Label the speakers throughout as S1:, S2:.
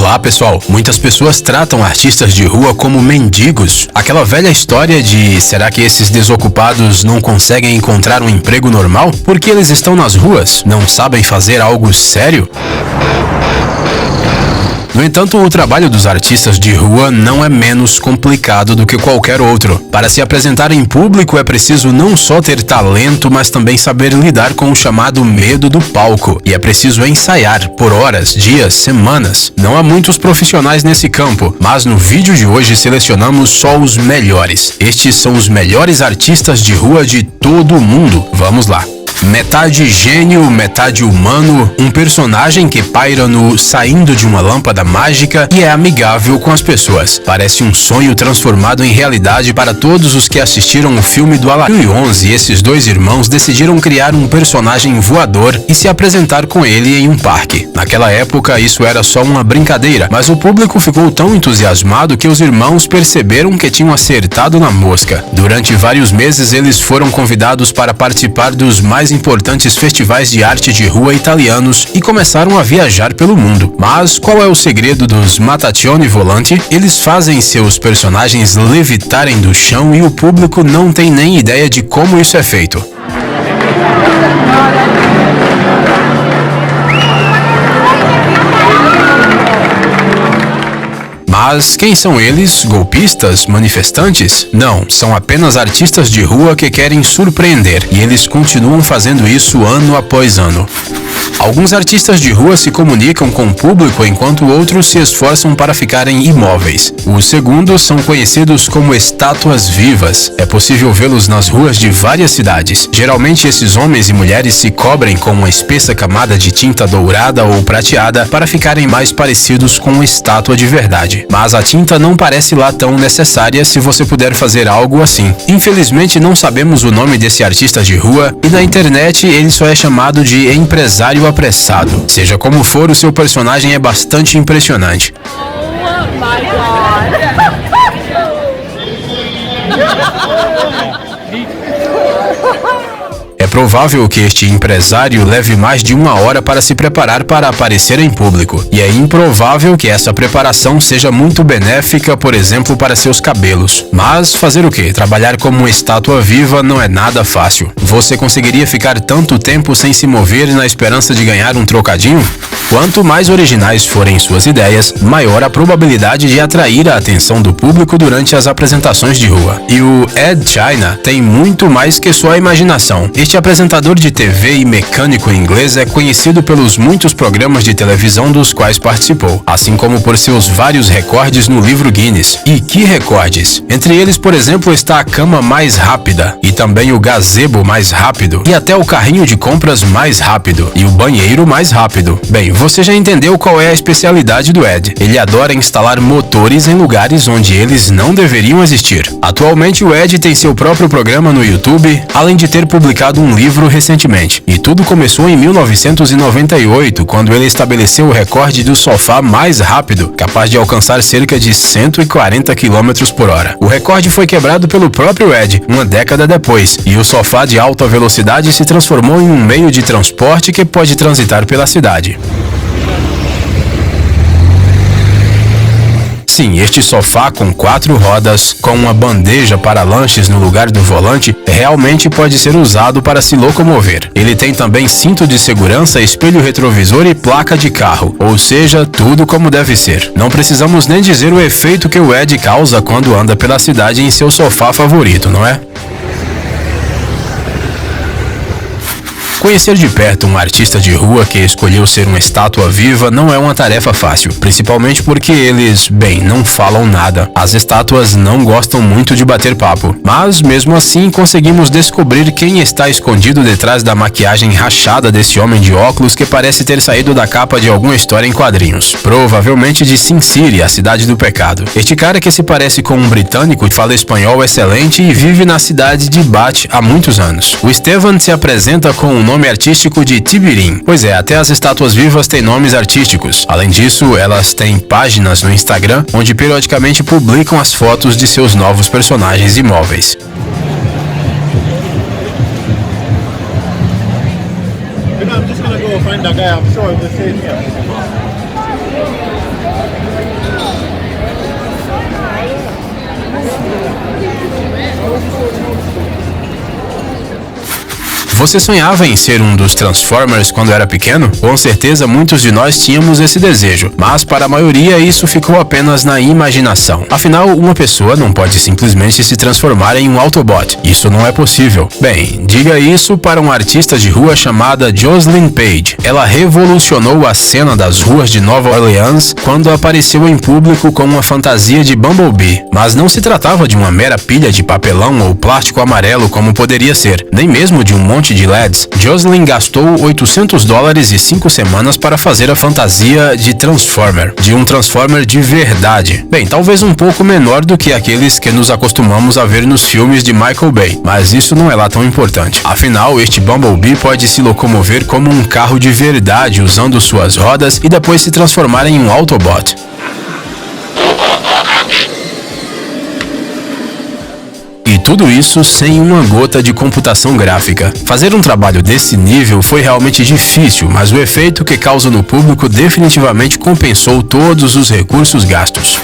S1: Olá pessoal, muitas pessoas tratam artistas de rua como mendigos. Aquela velha história de será que esses desocupados não conseguem encontrar um emprego normal? Porque eles estão nas ruas? Não sabem fazer algo sério? No entanto, o trabalho dos artistas de rua não é menos complicado do que qualquer outro. Para se apresentar em público é preciso não só ter talento, mas também saber lidar com o chamado medo do palco. E é preciso ensaiar por horas, dias, semanas. Não há muitos profissionais nesse campo, mas no vídeo de hoje selecionamos só os melhores. Estes são os melhores artistas de rua de todo o mundo. Vamos lá! Metade gênio, metade humano, um personagem que paira no saindo de uma lâmpada mágica e é amigável com as pessoas. Parece um sonho transformado em realidade para todos os que assistiram o filme do Aladdin. Em 2011, esses dois irmãos decidiram criar um personagem voador e se apresentar com ele em um parque. Naquela época, isso era só uma brincadeira, mas o público ficou tão entusiasmado que os irmãos perceberam que tinham acertado na mosca. Durante vários meses, eles foram convidados para participar dos mais importantes festivais de arte de rua italianos e começaram a viajar pelo mundo. Mas qual é o segredo dos Mataccioni Volanti? Eles fazem seus personagens levitarem do chão e o público não tem nem ideia de como isso é feito. Mas quem são eles? Golpistas? Manifestantes? Não, são apenas artistas de rua que querem surpreender, e eles continuam fazendo isso ano após ano. Alguns artistas de rua se comunicam com o público enquanto outros se esforçam para ficarem imóveis. Os segundos são conhecidos como estátuas vivas. É possível vê-los nas ruas de várias cidades. Geralmente esses homens e mulheres se cobrem com uma espessa camada de tinta dourada ou prateada para ficarem mais parecidos com uma estátua de verdade. Mas a tinta não parece lá tão necessária se você puder fazer algo assim. Infelizmente não sabemos o nome desse artista de rua e na internet ele só é chamado de empresário apressado. Seja como for, o seu personagem é bastante impressionante.
S2: Oh my God.
S1: É provável que este empresário leve mais de uma hora para se preparar para aparecer em público. E é improvável que essa preparação seja muito benéfica, por exemplo, para seus cabelos. Mas fazer o quê? Trabalhar como uma estátua viva não é nada fácil. Você conseguiria ficar tanto tempo sem se mover na esperança de ganhar um trocadinho? Quanto mais originais forem suas ideias, maior a probabilidade de atrair a atenção do público durante as apresentações de rua. E o Ed China tem muito mais que só a imaginação. Este apresentador de TV e mecânico inglês é conhecido pelos muitos programas de televisão dos quais participou, assim como por seus vários recordes no livro Guinness. E que recordes! Entre eles, por exemplo, está a cama mais rápida, e também o gazebo mais rápido, e até o carrinho de compras mais rápido, e o banheiro mais rápido. Bem, você já entendeu qual é a especialidade do Ed. Ele adora instalar motores em lugares onde eles não deveriam existir. Atualmente o Ed tem seu próprio programa no YouTube, além de ter publicado um livro recentemente. E tudo começou em 1998, quando ele estabeleceu o recorde do sofá mais rápido, capaz de alcançar cerca de 140 km por hora. O recorde foi quebrado pelo próprio Ed, uma década depois, e o sofá de alta velocidade se transformou em um meio de transporte que pode transitar pela cidade. Sim, este sofá com 4 rodas, com uma bandeja para lanches no lugar do volante, realmente pode ser usado para se locomover. Ele tem também cinto de segurança, espelho retrovisor e placa de carro, ou seja, tudo como deve ser. Não precisamos nem dizer o efeito que o Ed causa quando anda pela cidade em seu sofá favorito, não é? Conhecer de perto um artista de rua que escolheu ser uma estátua viva não é uma tarefa fácil, principalmente porque eles, bem, não falam nada. As estátuas não gostam muito de bater papo, mas mesmo assim conseguimos descobrir quem está escondido detrás da maquiagem rachada desse homem de óculos que parece ter saído da capa de alguma história em quadrinhos. Provavelmente de Sin City, a cidade do pecado. Este cara que se parece com um britânico, fala espanhol excelente e vive na cidade de Bath há muitos anos. O Estevan se apresenta com o nome artístico de Tibirim. Pois é, até as estátuas vivas têm nomes artísticos. Além disso, elas têm páginas no Instagram, onde periodicamente publicam as fotos de seus novos personagens imóveis. Você sonhava em ser um dos Transformers quando era pequeno? Com certeza muitos de nós tínhamos esse desejo, mas para a maioria isso ficou apenas na imaginação. Afinal, uma pessoa não pode simplesmente se transformar em um Autobot. Isso não é possível. Bem, diga isso para uma artista de rua chamada Jocelyn Page. Ela revolucionou a cena das ruas de Nova Orleans quando apareceu em público com uma fantasia de Bumblebee. Mas não se tratava de uma mera pilha de papelão ou plástico amarelo como poderia ser, nem mesmo de um monte de LEDs. Jocelyn gastou $800 e 5 semanas para fazer a fantasia de Transformer, de um Transformer de verdade. Bem, talvez um pouco menor do que aqueles que nos acostumamos a ver nos filmes de Michael Bay, mas isso não é lá tão importante. Afinal, este Bumblebee pode se locomover como um carro de verdade usando suas rodas e depois se transformar em um Autobot. E tudo isso sem uma gota de computação gráfica. Fazer um trabalho desse nível foi realmente difícil, mas o efeito que causa no público definitivamente compensou todos os recursos gastos.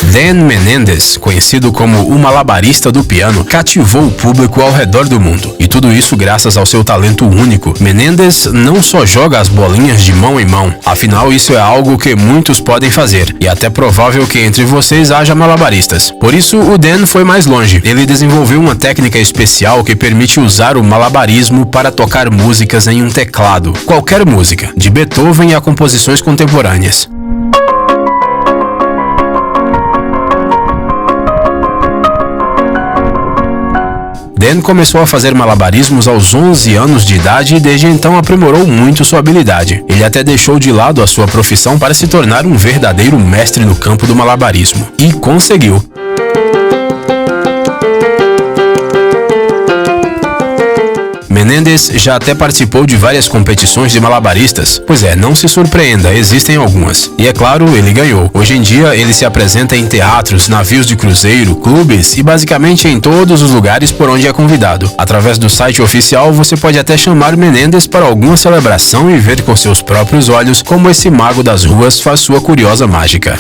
S1: Dan Menendez, conhecido como o malabarista do piano, cativou o público ao redor do mundo. E tudo isso graças ao seu talento único. Menendez não só joga as bolinhas de mão em mão, afinal isso é algo que muitos podem fazer, e até provável que entre vocês haja malabaristas. Por isso, o Dan foi mais longe. Ele desenvolveu uma técnica especial que permite usar o malabarismo para tocar músicas em um teclado. Qualquer música, de Beethoven a composições contemporâneas. Dan começou a fazer malabarismos aos 11 anos de idade e desde então aprimorou muito sua habilidade. Ele até deixou de lado a sua profissão para se tornar um verdadeiro mestre no campo do malabarismo. E conseguiu! Menendez já até participou de várias competições de malabaristas. Pois é, não se surpreenda, existem algumas. E é claro, ele ganhou. Hoje em dia, ele se apresenta em teatros, navios de cruzeiro, clubes e basicamente em todos os lugares por onde é convidado. Através do site oficial, você pode até chamar Menendez para alguma celebração e ver com seus próprios olhos como esse mago das ruas faz sua curiosa mágica.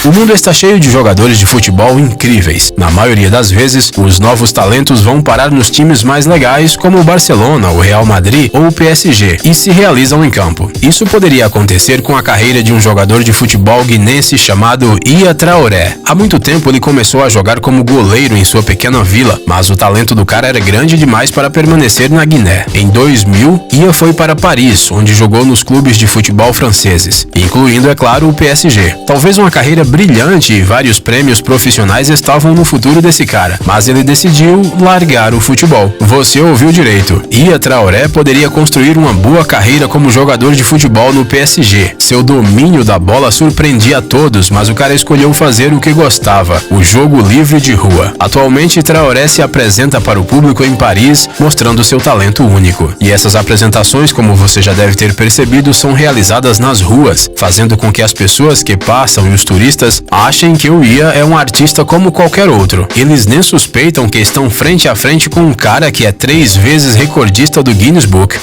S1: O mundo está cheio de jogadores de futebol incríveis. Na maioria das vezes, os novos talentos vão parar nos times mais legais como o Barcelona, o Real Madrid ou o PSG e se realizam em campo. Isso poderia acontecer com a carreira de um jogador de futebol guinense chamado Ia Traoré. Há muito tempo ele começou a jogar como goleiro em sua pequena vila, mas o talento do cara era grande demais para permanecer na Guiné. Em 2000, Ia foi para Paris, onde jogou nos clubes de futebol franceses, incluindo, é claro, o PSG. Talvez uma carreira brilhante e vários prêmios profissionais estavam no futuro desse cara, mas ele decidiu largar o futebol. Você ouviu direito. Ia Traoré poderia construir uma boa carreira como jogador de futebol no PSG. Seu domínio da bola surpreendia a todos, mas o cara escolheu fazer o que gostava, o jogo livre de rua. Atualmente, Traoré se apresenta para o público em Paris, mostrando seu talento único. E essas apresentações, como você já deve ter percebido, são realizadas nas ruas, fazendo com que as pessoas que passam e os turistas achem que o Ia é um artista como qualquer outro. Eles nem suspeitam que estão frente a frente com um cara que é 3 vezes recordista do Guinness Book.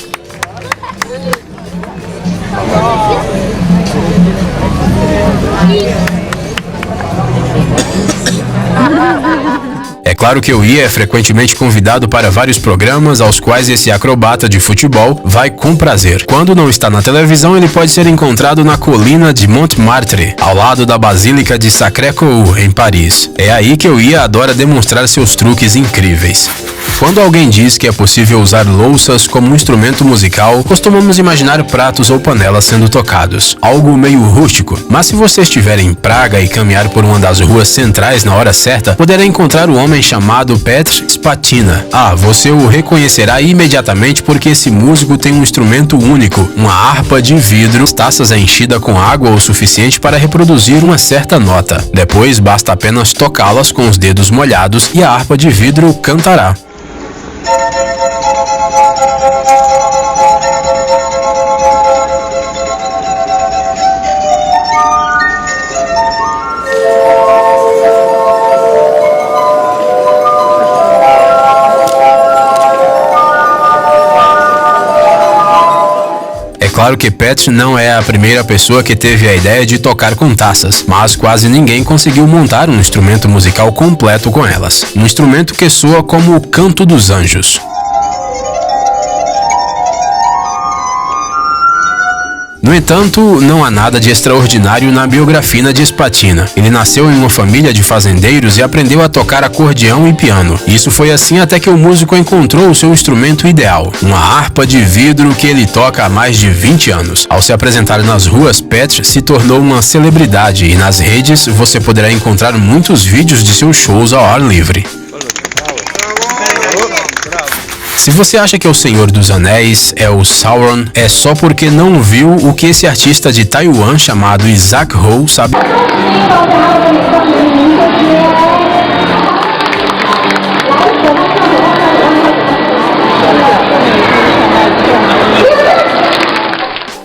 S1: É claro que o Ia é frequentemente convidado para vários programas aos quais esse acrobata de futebol vai com prazer. Quando não está na televisão, ele pode ser encontrado na colina de Montmartre, ao lado da Basílica de Sacré-Cœur, em Paris. É aí que o Ia adora demonstrar seus truques incríveis. Quando alguém diz que é possível usar louças como um instrumento musical, costumamos imaginar pratos ou panelas sendo tocados, algo meio rústico. Mas se você estiver em Praga e caminhar por uma das ruas centrais na hora certa, poderá encontrar o homem chamado Petr Spatina. Você o reconhecerá imediatamente porque esse músico tem um instrumento único, uma harpa de vidro, taças enchida com água o suficiente para reproduzir uma certa nota. Depois basta apenas tocá-las com os dedos molhados e a harpa de vidro cantará. É claro que Petr não é a primeira pessoa que teve a ideia de tocar com taças, mas quase ninguém conseguiu montar um instrumento musical completo com elas. Um instrumento que soa como o canto dos anjos. No entanto, não há nada de extraordinário na biografia de Spatina. Ele nasceu em uma família de fazendeiros e aprendeu a tocar acordeão e piano. Isso foi assim até que o músico encontrou o seu instrumento ideal, uma harpa de vidro que ele toca há mais de 20 anos. Ao se apresentar nas ruas, Pat se tornou uma celebridade e nas redes você poderá encontrar muitos vídeos de seus shows ao ar livre. Se você acha que O Senhor dos Anéis é o Sauron, é só porque não viu o que esse artista de Taiwan chamado Isaac Ho sabe.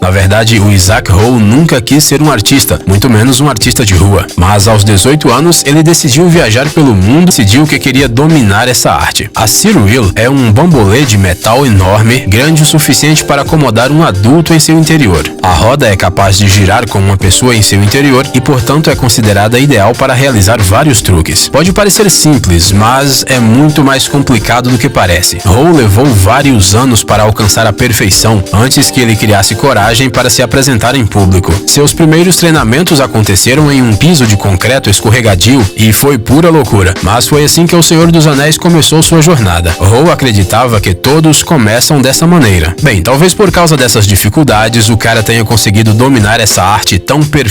S1: Na verdade, o Isaac Ho nunca quis ser um artista, muito menos um artista de rua. Mas aos 18 anos, ele decidiu viajar pelo mundo e decidiu que queria dominar essa arte. A Cyr Wheel é um bambolê de metal enorme, grande o suficiente para acomodar um adulto em seu interior. A roda é capaz de girar com uma pessoa em seu interior e, portanto, é considerada ideal para realizar vários truques. Pode parecer simples, mas é muito mais complicado do que parece. Ho levou vários anos para alcançar a perfeição antes que ele criasse coragem para se apresentar em público. Seus primeiros treinamentos aconteceram em um piso de concreto escorregadio e foi pura loucura, mas foi assim que O Senhor dos Anéis começou sua jornada. Ho acreditava que todos começam dessa maneira. Bem, talvez por causa dessas dificuldades o cara tenha conseguido dominar essa arte tão perfeita